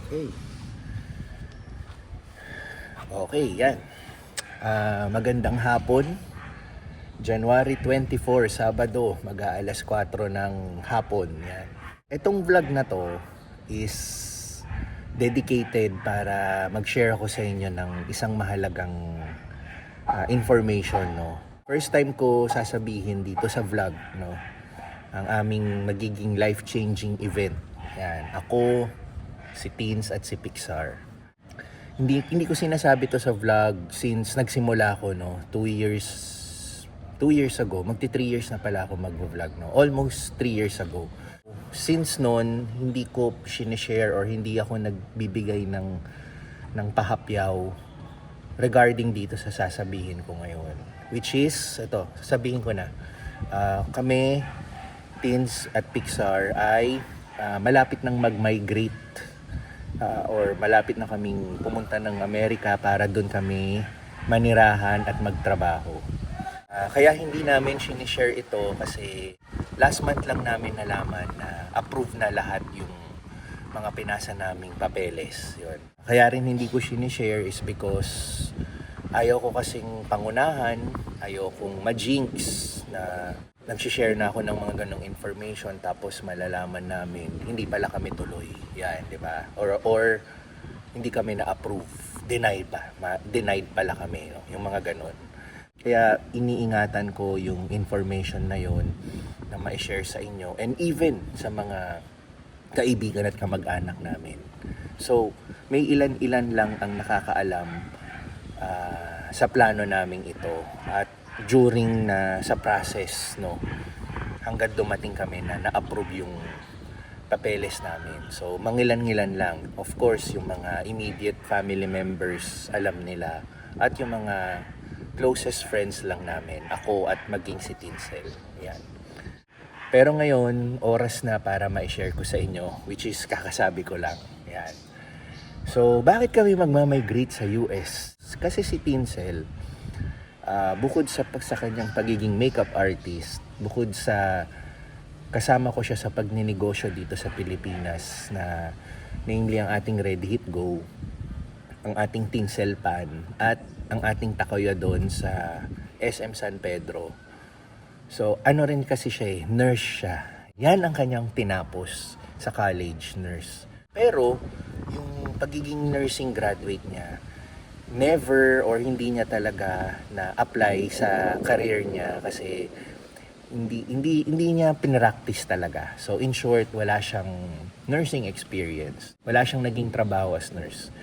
Okay. Okay, yan. Magandang hapon. January 24, Sabado, mag-aalas 4 ng hapon. Yan. Itong vlog na to is dedicated para mag-share ako sa inyo ng isang mahalagang information, no. First time ko sasabihin dito sa vlog, no, ang aming magiging life-changing event. Yan. Ako, si Teens at si Pixar. Hindi ko sinasabi to sa vlog since nagsimula ako, no, 2 years ago. Magti 3 years na pala ako mag-vlog, no. Almost 3 years ago. Since noon, hindi ko sinishare or hindi ako nagbibigay ng pahapyaw regarding dito sa sasabihin ko ngayon. Which is, ito, sasabihin ko na. Kami, Teens at Pixar ay malapit nang mag-migrate or malapit na kaming pumunta ng Amerika para doon kami manirahan at magtrabaho. Kaya hindi namin sinishare ito kasi last month lang namin nalaman na approve na lahat yung mga pinasa naming papeles. Yun. Kaya rin hindi ko sinishare is because ayaw ko kasing pangunahan, ayaw kong ma-jinx na nagsishare na ako ng mga ganong information tapos malalaman namin hindi pala kami tuloy. Yan, di ba? Or hindi kami na-approve. Denied pala kami, no? Yung mga ganon. Kaya iniingatan ko yung information na yon na ma-share sa inyo and even sa mga kaibigan at kamag-anak namin. So, may ilan-ilan lang ang nakakaalam sa plano naming ito at during na sa process, no, hanggang dumating kami na na-approve yung papeles namin. So, mangilan-ngilan lang. Of course, yung mga immediate family members alam nila at yung mga closest friends lang namin, ako at maging si Tinsel. Yan. Pero ngayon, oras na para ma-share ko sa inyo, which is kakasabi ko lang. Yan. So, bakit kami magmamigrate sa US? Kasi si Tinsel, bukod sa kanyang pagiging makeup artist, bukod sa kasama ko siya sa pagninegosyo dito sa Pilipinas na namely ang ating Red Hit Go, ang ating Tinsel Pan, at ang ating takoya doon sa SM San Pedro. So, ano rin kasi siya nurse siya. Yan ang kanyang tinapos sa college, nurse. Pero, yung pagiging nursing graduate niya, never or hindi niya talaga na-apply sa career niya kasi hindi niya pinractice talaga. So in short, wala siyang nursing experience. Wala siyang naging trabaho as nurse.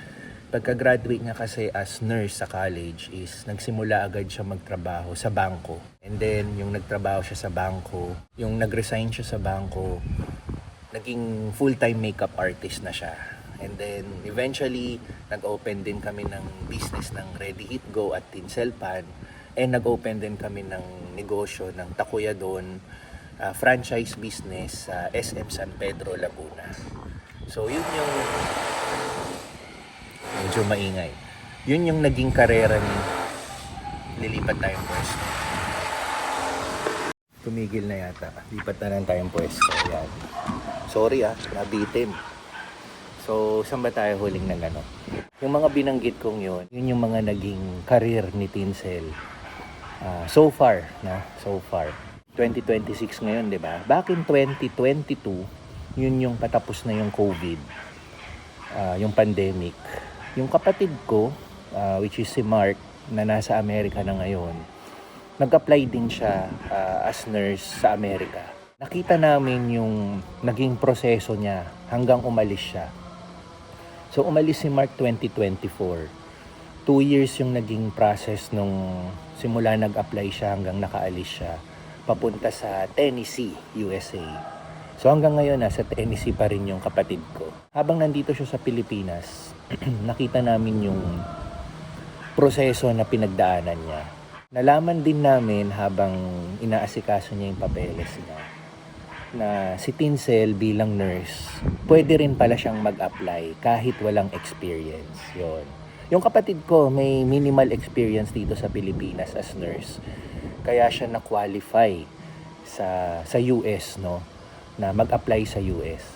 Pagka-graduate niya kasi as nurse sa college is nagsimula agad siya magtrabaho sa bangko. And then yung nagtrabaho siya sa bangko, yung nag-resign siya sa bangko, naging full-time makeup artist na siya. And then, eventually, nag-open din kami ng business ng Ready Hit Go at Tinsel Pan. And nag-open din kami ng negosyo ng Takoya doon, franchise business sa SM San Pedro, Laguna. So, yun yung medyo maingay. Yun yung naging karera ni lilipat tayong pwesto. Tumigil na yata. Lipat na lang tayong pwesto. Yan. Sorry nabitin. So, saan ba tayo huling na gano'n? Yung mga binanggit kong yun yung mga naging career ni Tinsel. So far. 2026 ngayon, di ba? Back in 2022, yun yung patapos na yung COVID, yung pandemic. Yung kapatid ko, which is si Mark, na nasa Amerika na ngayon, nag-apply din siya as nurse sa Amerika. Nakita namin yung naging proseso niya hanggang umalis siya. So, umalis si Mark 2024. 2 years yung naging process nung simula nag-apply siya hanggang nakaalis siya papunta sa Tennessee, USA. So, hanggang ngayon, nasa Tennessee pa rin yung kapatid ko. Habang nandito siya sa Pilipinas, nakita namin yung proseso na pinagdaanan niya. Nalaman din namin habang inaasikaso niya yung papeles niya na si Tinsel bilang nurse, pwede rin pala siyang mag-apply kahit walang experience. Yon. Yung kapatid ko may minimal experience dito sa Pilipinas as nurse. Kaya siya na-qualify sa US, no, na mag-apply sa US.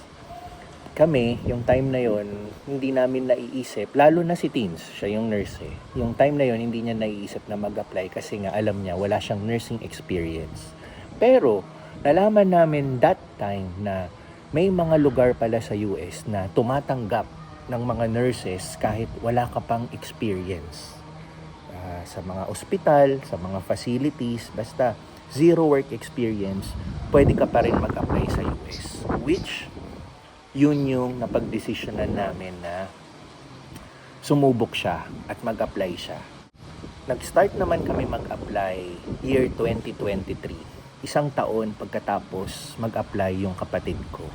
kami, yung time na yon hindi namin naiisip, lalo na si Teens, siya yung nurse eh. Yung time na yon hindi niya naiisip na mag-apply kasi nga alam niya wala siyang nursing experience. Pero nalaman namin that time na may mga lugar pala sa US na tumatanggap ng mga nurses kahit wala ka pang experience. Sa mga ospital, sa mga facilities, basta zero work experience, pwede ka pa rin mag-apply sa US. Which yun yung napagdesisyonan namin na sumubok siya at mag-apply siya. Nag-start naman kami mag-apply year 2023. Isang taon pagkatapos mag-apply yung kapatid ko.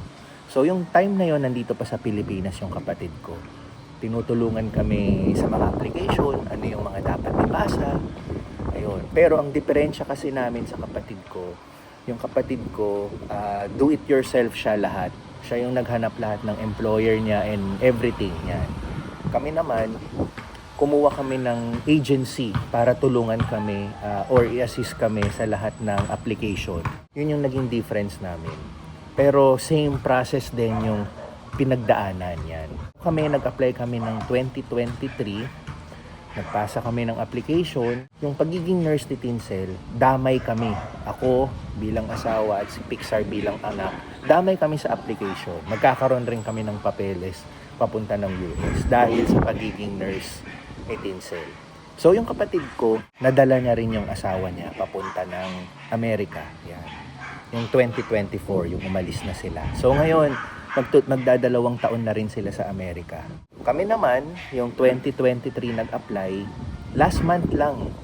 So yung time na yon nandito pa sa Pilipinas yung kapatid ko. Tinutulungan kami sa mga application, ano yung mga dapat ipasa. Ayun. Pero ang diferensya kasi namin sa kapatid ko, yung kapatid ko, do it yourself siya lahat. Siya yung naghanap lahat ng employer niya and everything yan. Kami naman, kumuha kami ng agency para tulungan kami or i-assist kami sa lahat ng application. Yun yung naging difference namin. Pero same process din yung pinagdaanan yan. Nag-apply kami ng 2023. Nagpasa kami ng application. Yung pagiging nurse ni Tinsel, damay kami. Ako bilang asawa at si Pixar bilang anak, damay kami sa application. Magkakaroon rin kami ng papeles papunta ng US dahil sa pagiging nurse ni Tinsel. So yung kapatid ko, nadala niya rin yung asawa niya papunta ng Amerika. Yan. Yung 2024, yung umalis na sila. So ngayon, magdadalawang taon na rin sila sa Amerika. Kami naman, yung 2023 nag-apply, last month lang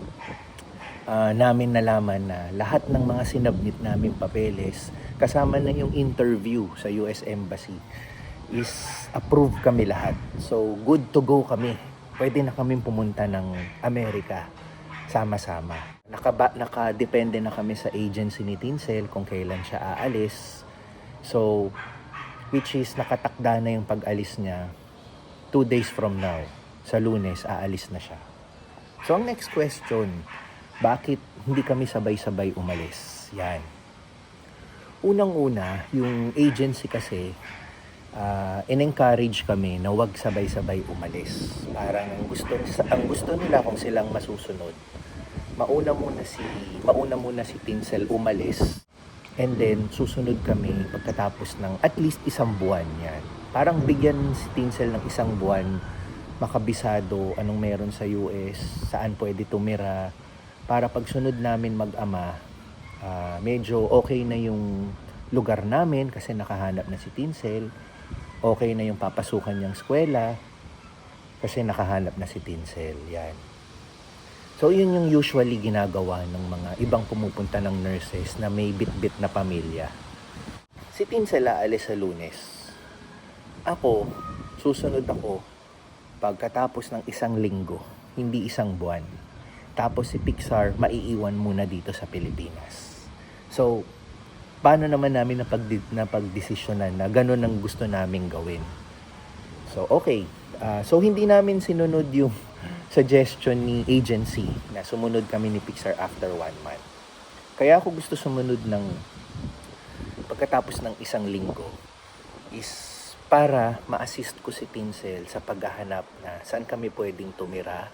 namin nalaman na lahat ng mga sinubmit namin papeles, kasama na yung interview sa US Embassy, is approved kami lahat. So, good to go kami. Pwede na kami pumunta ng Amerika sama-sama. Nakadepende na kami sa agency ni Tinsel kung kailan siya aalis. So, which is nakatakda na yung pag-alis niya 2 days from now. Sa Lunes, aalis na siya. So, ang next question, bakit hindi kami sabay-sabay umalis? Yan. Unang-una, yung agency kasi, in-encourage kami na wag sabay-sabay umalis. Parang ang gusto nila kung silang masusunod, mauna muna si Tinsel umalis. And then, susunod kami pagkatapos ng at least isang buwan yan. Parang bigyan si Tinsel ng isang buwan, makabisado anong meron sa US, saan pwede tumira, para pagsunod namin mag-ama, medyo okay na yung lugar namin kasi nakahanap na si Tinsel, okay na yung papasukan niyang eskwela kasi nakahanap na si Tinsel. Yan. So, yun yung usually ginagawa ng mga ibang pumupunta ng nurses na may bit-bit na pamilya. Si Tinsel aalis sa Lunes. Ako, susunod ako pagkatapos ng isang linggo, hindi isang buwan. Tapos si Pixar maiiwan muna dito sa Pilipinas. So, paano naman namin napagdesisyonan na ganun ang gusto naming gawin? So, okay. So, hindi namin sinunod yung suggestion ni agency na sumunod kami ni Pixar after 1 month. Kaya ako gusto sumunod ng pagkatapos ng isang linggo is para ma-assist ko si Tinsel sa paghahanap na saan kami pwedeng tumira,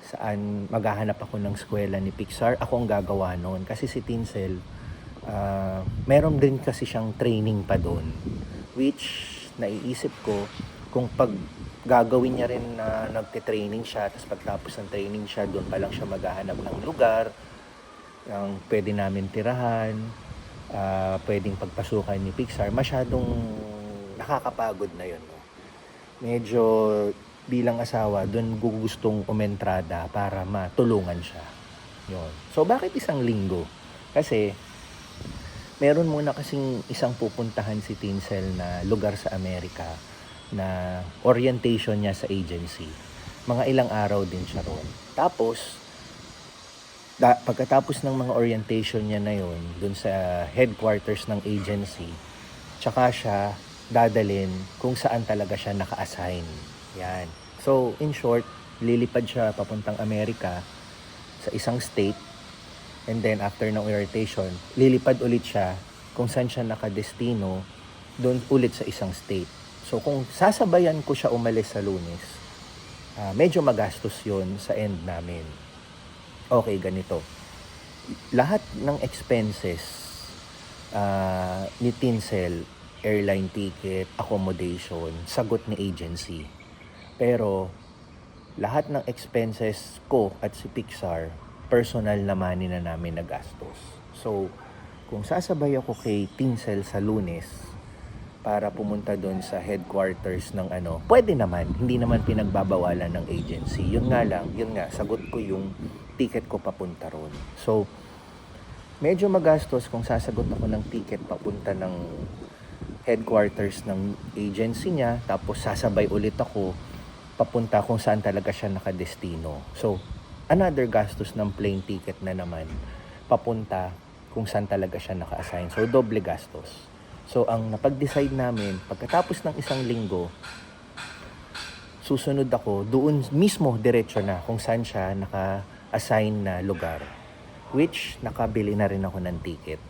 saan maghahanap ako ng eskwela ni Pixar. Ako ang gagawa noon kasi si Tinsel, meron din kasi siyang training pa doon, which naiisip ko kung pag gagawin niya rin na nagte-training siya, tapos pagtapos ng training siya, doon pa lang siya maghahanap ng lugar ang pwede namin tirahan, pwedeng pagpasukan ni Pixar, masyadong nakakapagod na yun. No? Medyo bilang asawa, doon gustong umentrada para matulungan siya. Yun. So, bakit isang linggo? Kasi, meron muna kasing isang pupuntahan si Tinsel na lugar sa Amerika na orientation niya sa agency. Mga ilang araw din siya roon. Tapos, pagkatapos ng mga orientation niya na yon dun sa headquarters ng agency, tsaka siya dadalhin kung saan talaga siya naka-assign. Yan. So, in short, lilipad siya papuntang Amerika sa isang state, and then after ng orientation, lilipad ulit siya kung saan siya nakadestino, doon ulit sa isang state. So kung sasabayan ko siya umalis sa Lunes, medyo magastos yon sa end namin. Okay, ganito. Lahat ng expenses ni Tinsel, airline ticket, accommodation, sagot ni agency. Pero lahat ng expenses ko at si Pixar, personal naman na namin na gastos. So, kung sasabay ako kay Tinsel sa Lunes para pumunta doon sa headquarters ng pwede naman, hindi naman pinagbabawalan ng agency. Yun nga, sagot ko yung ticket ko papunta ron. So, medyo magastos kung sasagot ako ng ticket papunta ng headquarters ng agency niya, tapos sasabay ulit ako papunta kung saan talaga siya nakadestino. So, another gastos ng plane ticket na naman papunta kung saan talaga siya naka-assign. So, doble gastos. So, ang napag-decide namin, pagkatapos ng isang linggo, susunod ako doon mismo diretso na kung saan siya naka-assign na lugar. Which, nakabili na rin ako ng ticket.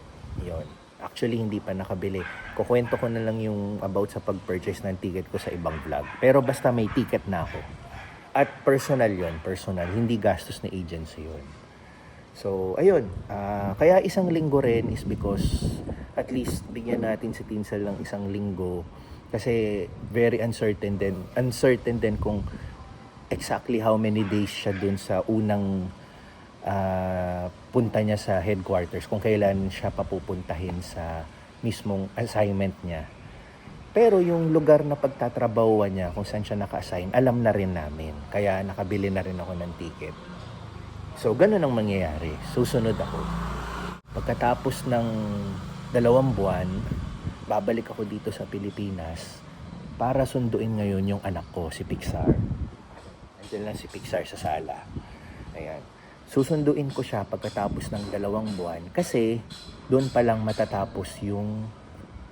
Yun. Actually, hindi pa nakabili. Kukwento ko na lang yung about sa pag-purchase ng ticket ko sa ibang vlog. Pero basta may ticket na ako. At personal yon, personal. Hindi gastos na agency yon. So, ayun. Kaya isang linggo rin is because at least bigyan natin si Tinsel ng isang linggo. Kasi very uncertain din kung exactly how many days siya dun sa unang punta niya sa headquarters, kung kailan siya papupuntahin sa mismong assignment niya. Pero yung lugar na pagtatrabahuan niya, kung saan siya naka-assign, alam na rin namin. Kaya nakabili na rin ako ng ticket. So, ganun ang mangyayari. Susunod ako. Pagkatapos ng 2 buwan, babalik ako dito sa Pilipinas para sunduin ngayon yung anak ko, si Pixar. Nandiyan lang si Pixar sa sala. Ayan. Susunduin ko siya pagkatapos ng 2 buwan kasi doon pa lang matatapos yung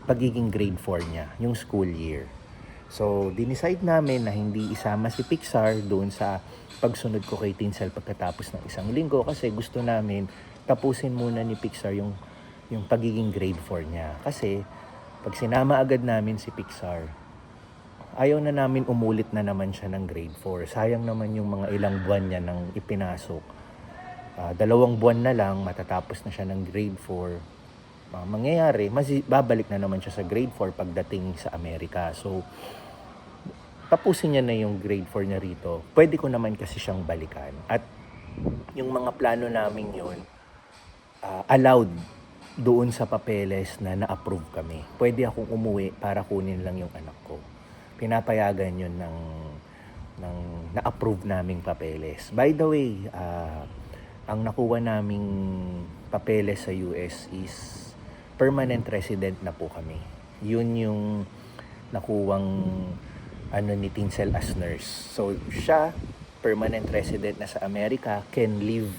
pagiging grade 4 niya, yung school year. So, dinicide namin na hindi isama si Pixar doon sa pagsunod ko kay Tinsel pagkatapos ng 1 linggo kasi gusto namin tapusin muna ni Pixar yung pagiging grade 4 niya. Kasi pag sinama agad namin si Pixar, ayaw na namin umulit na naman siya ng grade 4. Sayang naman yung mga ilang buwan niya nang ipinasok. 2 buwan na lang, matatapos na siya ng grade 4. Mangyayari, babalik na naman siya sa grade 4 pagdating sa Amerika. So, tapusin niya na yung grade 4 niya rito. Pwede ko naman kasi siyang balikan. At yung mga plano namin yun, allowed doon sa papeles na na-approve kami. Pwede akong umuwi para kunin lang yung anak ko. Pinapayagan yun ng na-approve naming papeles. By the way, ang nakuha naming papeles sa US is permanent resident na po kami. Yun yung nakuwang ni Tinsel as nurse. So, siya, permanent resident na sa Amerika, can live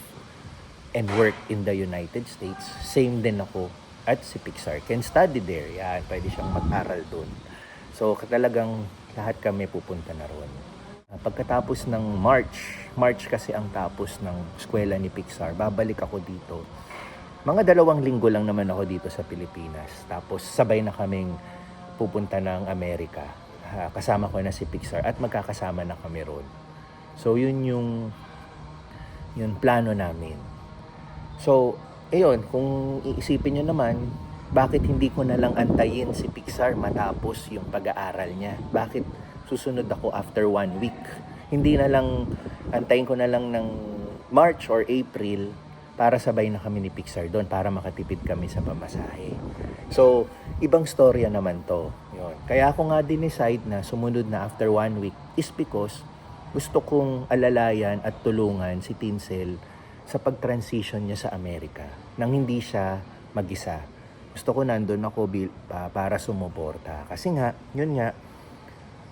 and work in the United States. Same din ako at si Pixar can study there. Yan, pwede siyang mag-aral doon. So, talagang lahat kami pupunta na roon. Pagkatapos ng March kasi ang tapos ng eskwela ni Pixar, babalik ako dito. Mga 2 linggo lang naman ako dito sa Pilipinas. Tapos sabay na kaming pupunta ng Amerika. Kasama ko na si Pixar at magkakasama na kami roon. So yun yung plano namin. So, ayun, kung iisipin nyo naman, bakit hindi ko na lang antayin si Pixar matapos yung pag-aaral niya? Bakit susunod ako after 1 week? Hindi na lang, antayin ko na lang ng March or April para sabay na kami ni Pixar doon para makatipid kami sa pamasahe. So, ibang storya naman to. Yun. Kaya ako nga decide na sumunod na after 1 week is because gusto kong alalayan at tulungan si Tinsel sa pag-transition niya sa Amerika nang hindi siya mag-isa. Gusto ko nandun ako para sumuporta. Kasi nga, yun nga,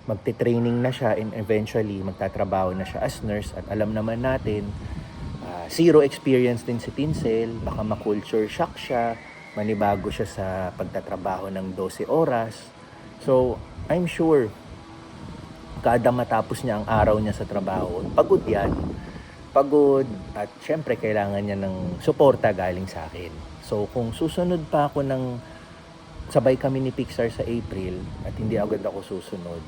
magte-training na siya and eventually magtatrabaho na siya as nurse at alam naman natin, zero experience din si Tinsel, baka ma-culture shock siya, manibago siya sa pagtatrabaho ng 12 oras. So, I'm sure, kada matapos niya ang araw niya sa trabaho, pagod yan. Pagod at syempre kailangan niya ng suporta galing sa akin. So, kung susunod pa ako ng sabay kami ni Pixar sa April at hindi agad ako susunod.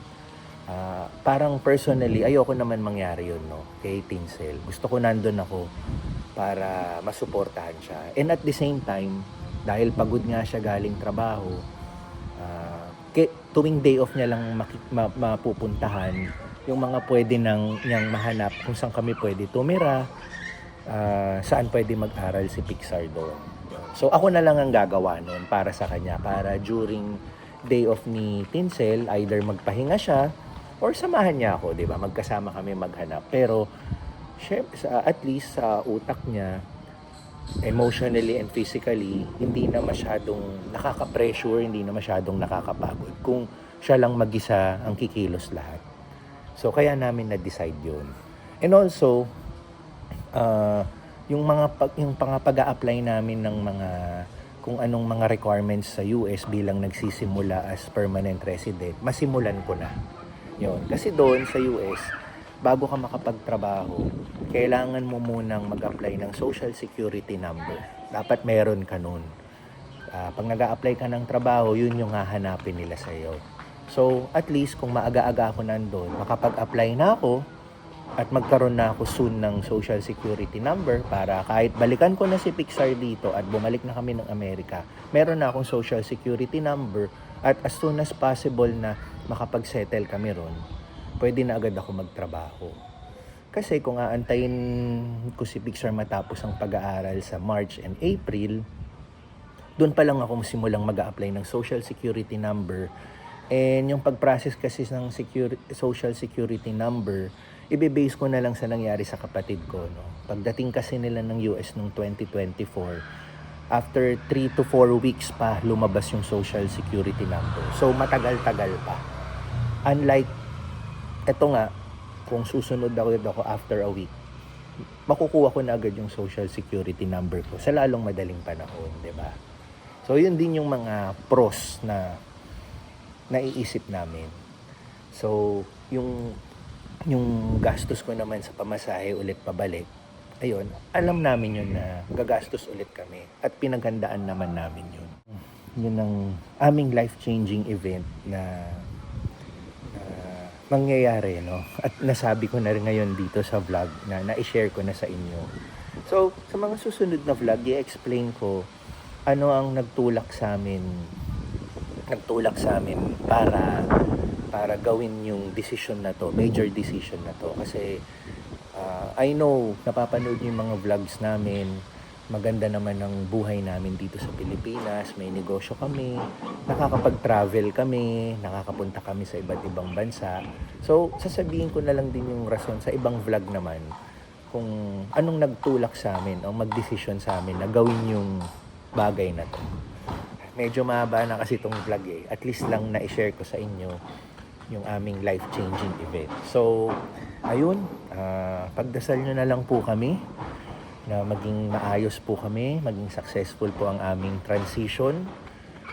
Parang personally, ayoko naman mangyari yun, no, kay Tinsel. Gusto ko nandun ako para masuportahan siya. And at the same time, dahil pagod nga siya galing trabaho, tuwing day off niya lang mapupuntahan yung mga pwede niyang mahanap kung saan kami pwede tumira, saan pwede mag-aral si Pixar doon. So ako na lang ang gagawa noon para sa kanya, para during day off ni Tinsel, either magpahinga siya or samahan niya ako, di ba? Magkasama kami maghanap. Pero at least sa utak niya, emotionally and physically, hindi na masyadong nakaka-pressure, hindi na masyadong nakakapagod kung siya lang mag-isa ang kikilos lahat. So kaya namin na-decide yun. And also, yung pag-a-apply namin ng mga kung anong mga requirements sa US bilang nagsisimula as permanent resident, masimulan ko na. Yun. Kasi doon sa US, bago ka makapagtrabaho, kailangan mo munang mag-apply ng Social Security number. Dapat meron ka nun. Pag nag-a-apply ka ng trabaho, yun yung hahanapin nila sa'yo. So, at least kung maaga-aga ako nandun, makapag-apply na ako at magkaroon na ako soon ng Social Security number para kahit balikan ko na si Pixar dito at bumalik na kami ng Amerika, meron na akong Social Security number at as soon as possible na makapag-settle kami ron, pwede na agad ako magtrabaho. Kasi kung aantayin ko si Pixar matapos ang pag-aaral sa March and April, doon pa lang ako simulang mag-a-apply ng Social Security number. And yung pag-process kasi ng Social Security number, ibe-base ko na lang sa nangyari sa kapatid ko. No? Pagdating kasi nila ng US noong 2024, after 3 to 4 weeks pa lumabas yung Social Security number. So matagal-tagal pa. Unlike, eto nga, kung susunod ako after a week, makukuha ko na agad yung Social Security number ko sa lalong madaling panahon, di ba? So yun din yung mga pros na naiisip namin. So yung gastos ko naman sa pamasahe ulit pabalik, ayun, alam namin yun na gagastos ulit kami at pinaghandaan naman namin yun. Yun ang aming life-changing event na mangyayari, no? At nasabi ko na rin ngayon dito sa vlog na na-share ko na sa inyo. So, sa mga susunod na vlog, i-explain ko ano ang nagtulak sa amin para gawin yung decision na to, major decision na to. Kasi I know, napapanood yung mga vlogs namin, maganda naman ang buhay namin dito sa Pilipinas, may negosyo kami, nakakapag-travel kami, nakakapunta kami sa iba't ibang bansa. So, sasabihin ko na lang din yung rason sa ibang vlog naman kung anong nagtulak sa amin o magdesisyon sa amin na gawin yung bagay na to. Medyo mahaba na kasi itong vlog eh. At least lang na-share ko sa inyo yung aming life-changing event. So, ayun, pagdasal nyo na lang po kami na maging maayos po kami, maging successful po ang aming transition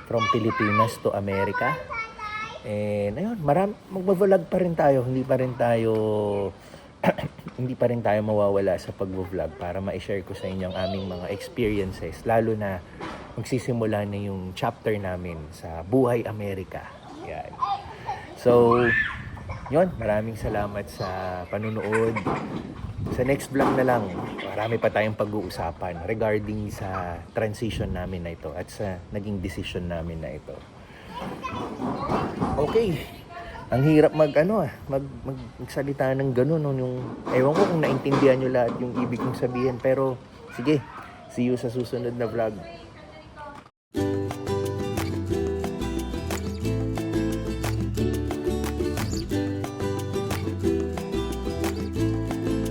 from Pilipinas to America. And ayun, magbablog pa rin tayo, hindi pa rin tayo mawawala sa pagbo-vlog para ma-share ko sa inyo ang aming mga experiences, lalo na magsisimula na yung chapter namin sa Buhay Amerika. Yan. So, yun, maraming salamat sa panunood. Sa next vlog na lang, marami pa tayong pag-uusapan regarding sa transition namin na ito at sa naging decision namin na ito. Okay. Ang hirap magsalita ng ganun. Yung, ewan ko kung naintindihan nyo lahat yung ibig kong sabihin. Pero, sige, see you sa susunod na vlog.